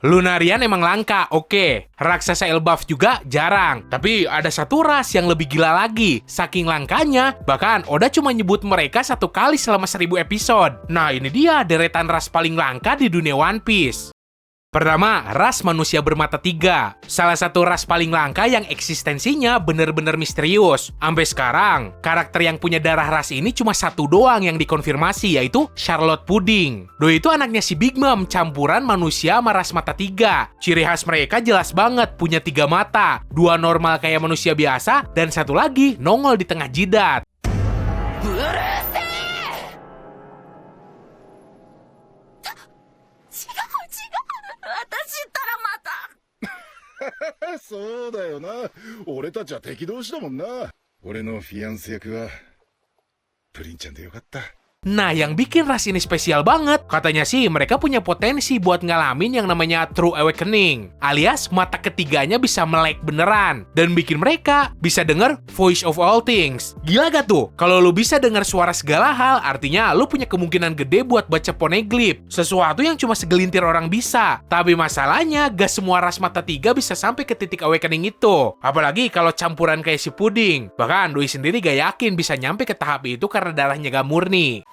Lunarian emang langka, oke. Raksasa Elbaf juga jarang. Tapi ada satu ras yang lebih gila lagi. Saking langkanya, bahkan Oda cuma nyebut mereka 1 kali selama 1000 episode. Nah, ini dia deretan ras paling langka di dunia One Piece. Pertama, ras manusia bermata 3. Salah satu ras paling langka yang eksistensinya bener-bener misterius. Sampai sekarang, karakter yang punya darah ras ini cuma 1 doang yang dikonfirmasi, yaitu Charlotte Pudding. Doi itu anaknya si Big Mom, campuran manusia sama ras mata 3. Ciri khas mereka jelas banget, punya 3 mata. 2 normal kayak manusia biasa, dan 1 lagi nongol di tengah jidat.そうだよな。俺たちは敵同士だもんな。俺のフィアンセ役はプリンちゃんでよかった。 Nah, yang bikin ras ini spesial banget, katanya sih mereka punya potensi buat ngalamin yang namanya True Awakening, alias mata ketiganya bisa melek beneran, dan bikin mereka bisa denger Voice of All Things. Gila gak tuh? Kalau lu bisa denger suara segala hal, artinya lu punya kemungkinan gede buat baca poneglyph, sesuatu yang cuma segelintir orang bisa. Tapi masalahnya, gak semua ras mata 3 bisa sampai ke titik awakening itu. Apalagi kalau campuran kayak si Pudding. Bahkan Doi sendiri gak yakin bisa nyampe ke tahap itu karena darahnya gak murni.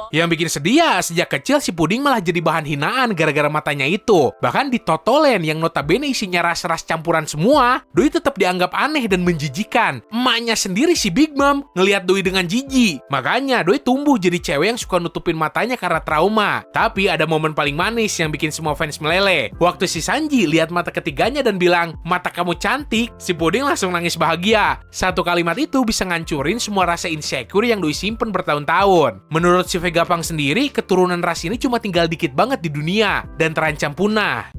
Yang bikin sedih ya, sejak kecil si Pudding malah jadi bahan hinaan gara-gara matanya itu. Bahkan di Totoland yang notabene isinya ras-ras campuran semua, Doi tetap dianggap aneh dan menjijikan. Emaknya sendiri si Big Mom ngelihat Doi dengan jijik. Makanya Doi tumbuh jadi cewek yang suka nutupin matanya karena trauma. Tapi ada momen paling manis yang bikin semua fans meleleh. Waktu si Sanji lihat mata ketiganya dan bilang, "Mata kamu cantik," si Pudding langsung nangis bahagia. Satu kalimat itu bisa ngancurin semua rasa insecure yang Doi simpen bertahun-tahun. Menurut si Vegapunk sendiri, keturunan ras ini cuma tinggal dikit banget di dunia dan terancam punah.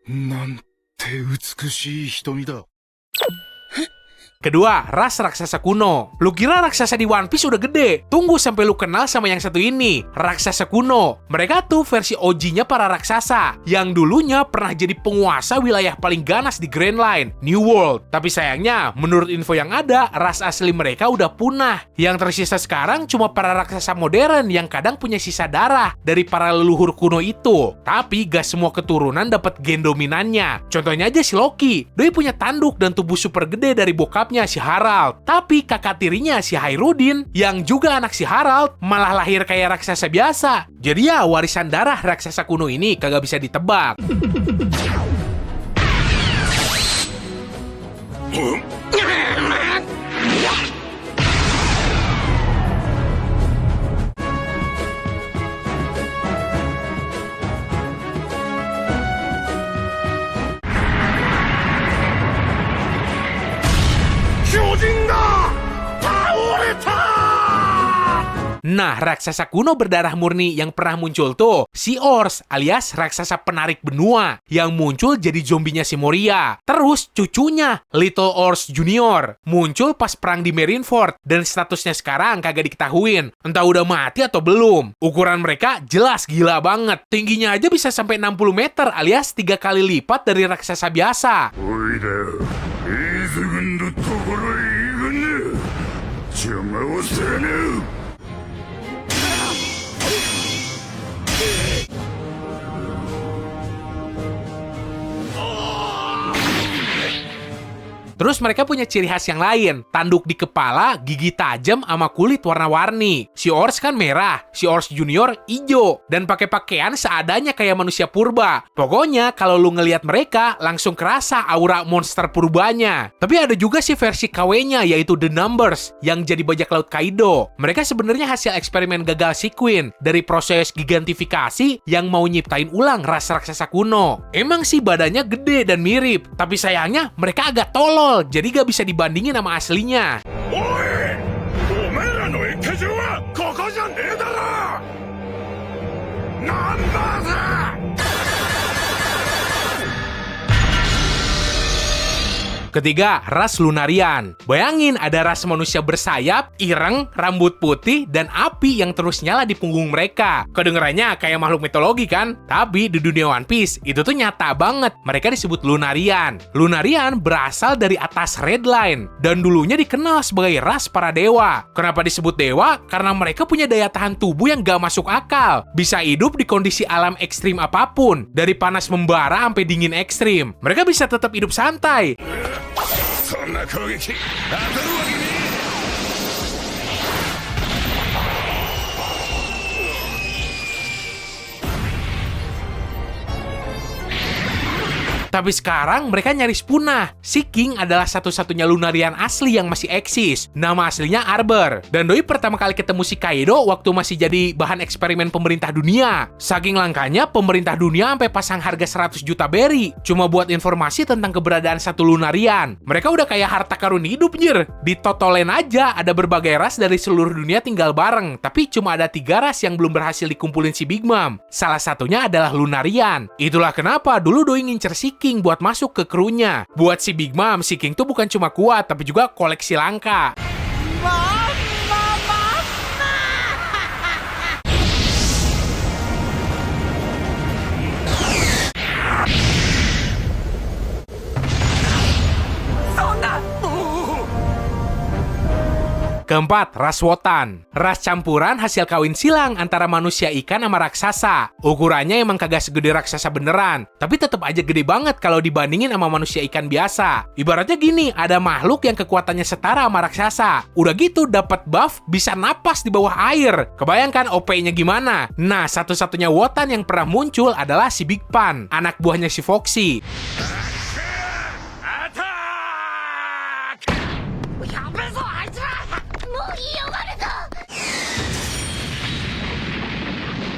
Nante utsukushii hitomi da. Kedua, ras raksasa kuno. Lu kira raksasa di One Piece udah gede? Tunggu sampai lu kenal sama yang satu ini, raksasa kuno. Mereka tuh versi OG-nya para raksasa, yang dulunya pernah jadi penguasa wilayah paling ganas di Grand Line, New World. Tapi sayangnya, menurut info yang ada, ras asli mereka udah punah. Yang tersisa sekarang cuma para raksasa modern yang kadang punya sisa darah dari para leluhur kuno itu. Tapi gak semua keturunan dapat gen dominannya. Contohnya aja si Loki. Doi punya tanduk dan tubuh super gede dari bokap si Harald, tapi kakak tirinya si Hairudin yang juga anak si Harald malah lahir kayak raksasa biasa. Jadi ya warisan darah raksasa kuno ini kagak bisa ditebak. Nah, raksasa kuno berdarah murni yang pernah muncul tuh, si Ors alias raksasa penarik benua yang muncul jadi zombinya si Moria. Terus cucunya, Little Ors Junior, muncul pas perang di Marineford dan statusnya sekarang kagak diketahuin, entah udah mati atau belum. Ukuran mereka jelas gila banget. Tingginya aja bisa sampai 60 meter alias 3 kali lipat dari raksasa biasa. Terus mereka punya ciri khas yang lain, tanduk di kepala, gigi tajam, sama kulit warna-warni. Si Ors kan merah, si Ors Junior ijo, dan pakai pakaian seadanya kayak manusia purba. Pokoknya kalau lu ngelihat mereka, langsung kerasa aura monster purbanya. Tapi ada juga sih versi KW-nya, yaitu The Numbers, yang jadi bajak laut Kaido. Mereka sebenarnya hasil eksperimen gagal si Queen dari proses gigantifikasi yang mau nyiptain ulang ras raksasa kuno. Emang sih badannya gede dan mirip, tapi sayangnya mereka agak tolol. Jadi gak bisa dibandingin sama aslinya. Ketiga, ras Lunarian. Bayangin ada ras manusia bersayap, ireng, rambut putih, dan api yang terus nyala di punggung mereka. Kedengerannya kayak makhluk mitologi kan? Tapi di dunia One Piece, itu tuh nyata banget. Mereka disebut Lunarian. Lunarian berasal dari atas Red Line, dan dulunya dikenal sebagai ras para dewa. Kenapa disebut dewa? Karena mereka punya daya tahan tubuh yang gak masuk akal. Bisa hidup di kondisi alam ekstrim apapun, dari panas membara sampai dingin ekstrim. Mereka bisa tetap hidup santai. そんな攻撃当たるわけねえ。 Tapi sekarang mereka nyaris punah. Si King adalah satu-satunya Lunarian asli yang masih eksis. Nama aslinya Arbor. Dan doi pertama kali ketemu si Kaido waktu masih jadi bahan eksperimen pemerintah dunia. Saking langkanya, pemerintah dunia sampai pasang harga 100 juta berry cuma buat informasi tentang keberadaan satu Lunarian. Mereka udah kayak harta karun hidup, nyir. Di Totolen aja ada berbagai ras dari seluruh dunia tinggal bareng. Tapi cuma ada 3 ras yang belum berhasil dikumpulin si Big Mom. Salah satunya adalah Lunarian. Itulah kenapa dulu doi ngincer si King buat masuk ke krunya. Buat si Big Mom, si King tuh bukan cuma kuat, tapi juga koleksi langka. Keempat, ras Wotan. Ras campuran hasil kawin silang antara manusia ikan sama raksasa. Ukurannya emang kagak segede raksasa beneran, tapi tetap aja gede banget kalau dibandingin sama manusia ikan biasa. Ibaratnya gini, ada makhluk yang kekuatannya setara sama raksasa. Udah gitu dapat buff bisa napas di bawah air. Kebayangkan OP-nya gimana? Nah, satu-satunya Wotan yang pernah muncul adalah si Big Pan, anak buahnya si Foxy.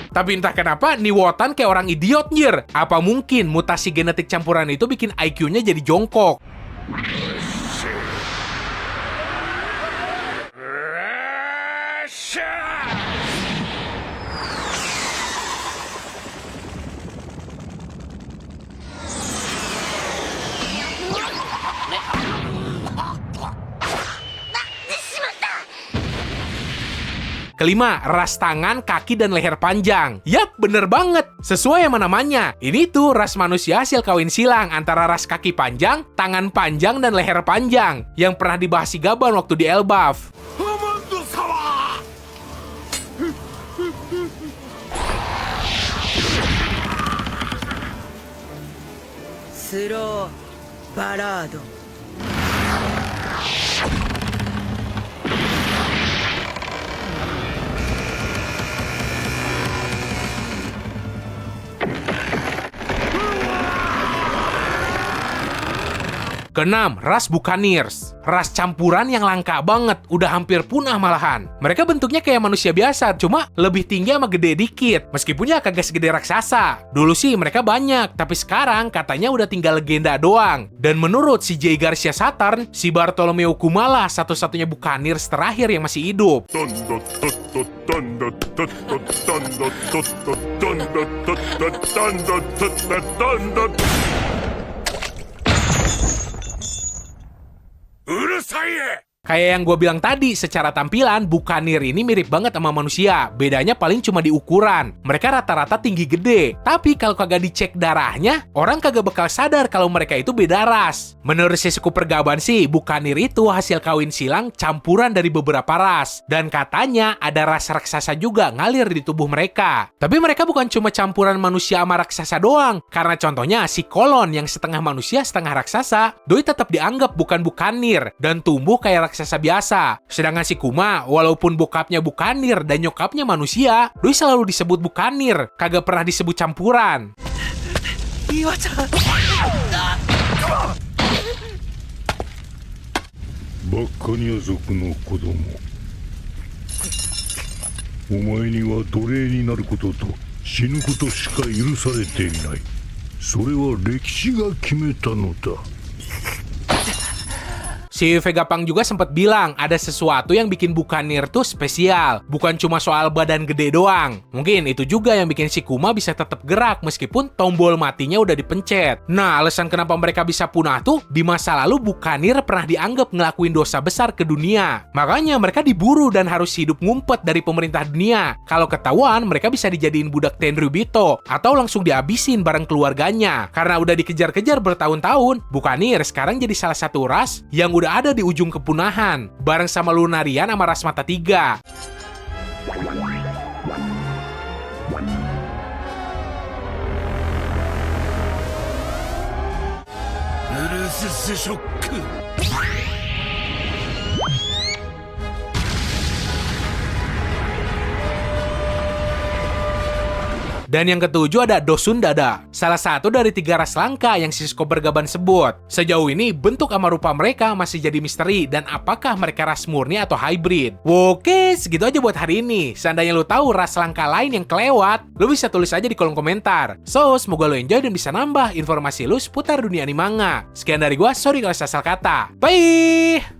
Tapi entah kenapa, nih Wotan kayak orang idiot, nyir. Apa mungkin mutasi genetik campuran itu bikin IQ-nya jadi jongkok? Kelima, ras tangan, kaki, dan leher panjang. Yap, bener banget. Sesuai sama namanya. Ini tuh ras manusia hasil kawin silang antara ras kaki panjang, tangan panjang, dan leher panjang. Yang pernah dibahas si Gaban waktu di Elbaf. Slow Ballad. Keenam, ras Buccaneers. Ras campuran yang langka banget, udah hampir punah malahan. Mereka bentuknya kayak manusia biasa, cuma lebih tinggi sama gede dikit. Meskipun ya kagak segede raksasa. Dulu sih mereka banyak, tapi sekarang katanya udah tinggal legenda doang. Dan menurut si Jay Garcia Saturn, si Bartolomeo Kumala satu-satunya Buccaneers terakhir yang masih hidup. Kayak yang gue bilang tadi, secara tampilan, Buccaneer ini mirip banget sama manusia. Bedanya paling cuma di ukuran. Mereka rata-rata tinggi gede. Tapi kalau kagak dicek darahnya, orang kagak bakal sadar kalau mereka itu beda ras. Menurut si suku pergaban sih, Buccaneer itu hasil kawin silang campuran dari beberapa ras. Dan katanya ada ras raksasa juga ngalir di tubuh mereka. Tapi mereka bukan cuma campuran manusia sama raksasa doang. Karena contohnya si Kolon yang setengah manusia setengah raksasa, doi tetap dianggap bukan Buccaneer dan tumbuh kayak raksasa biasa. Sedangkan si Kuma, walaupun bokapnya Buccaneer dan nyokapnya manusia, doi selalu disebut Buccaneer, kagak pernah disebut campuran. Buccaneer 族の子供、お前には奴隷になることと死ぬことしか許されていない。それは歴史が決めたのだ。Si Vegapunk juga sempat bilang ada sesuatu yang bikin Buccaneer tuh spesial, bukan cuma soal badan gede doang. Mungkin itu juga yang bikin si Kuma bisa tetap gerak meskipun tombol matinya udah dipencet. Nah, alasan kenapa mereka bisa punah tuh, di masa lalu Buccaneer pernah dianggap ngelakuin dosa besar ke dunia. Makanya mereka diburu dan harus hidup ngumpet dari pemerintah dunia. Kalau ketahuan, mereka bisa dijadiin budak Tenryubito atau langsung dihabisin bareng keluarganya. Karena udah dikejar-kejar bertahun-tahun, Buccaneer sekarang jadi salah satu ras yang udah ada di ujung kepunahan, bareng sama Lunarian sama ras mata tiga. ウルススショック Dan yang ketujuh ada Dosundada, salah satu dari 3 ras langka yang si Skobergaban sebut. Sejauh ini, bentuk sama rupa mereka masih jadi misteri dan apakah mereka ras murni atau hybrid. Oke, segitu aja buat hari ini. Seandainya lu tahu ras langka lain yang kelewat, lu bisa tulis aja di kolom komentar. So, semoga lu enjoy dan bisa nambah informasi lu seputar dunia anime manga. Sekian dari gua, sorry kalau salah kata. Bye!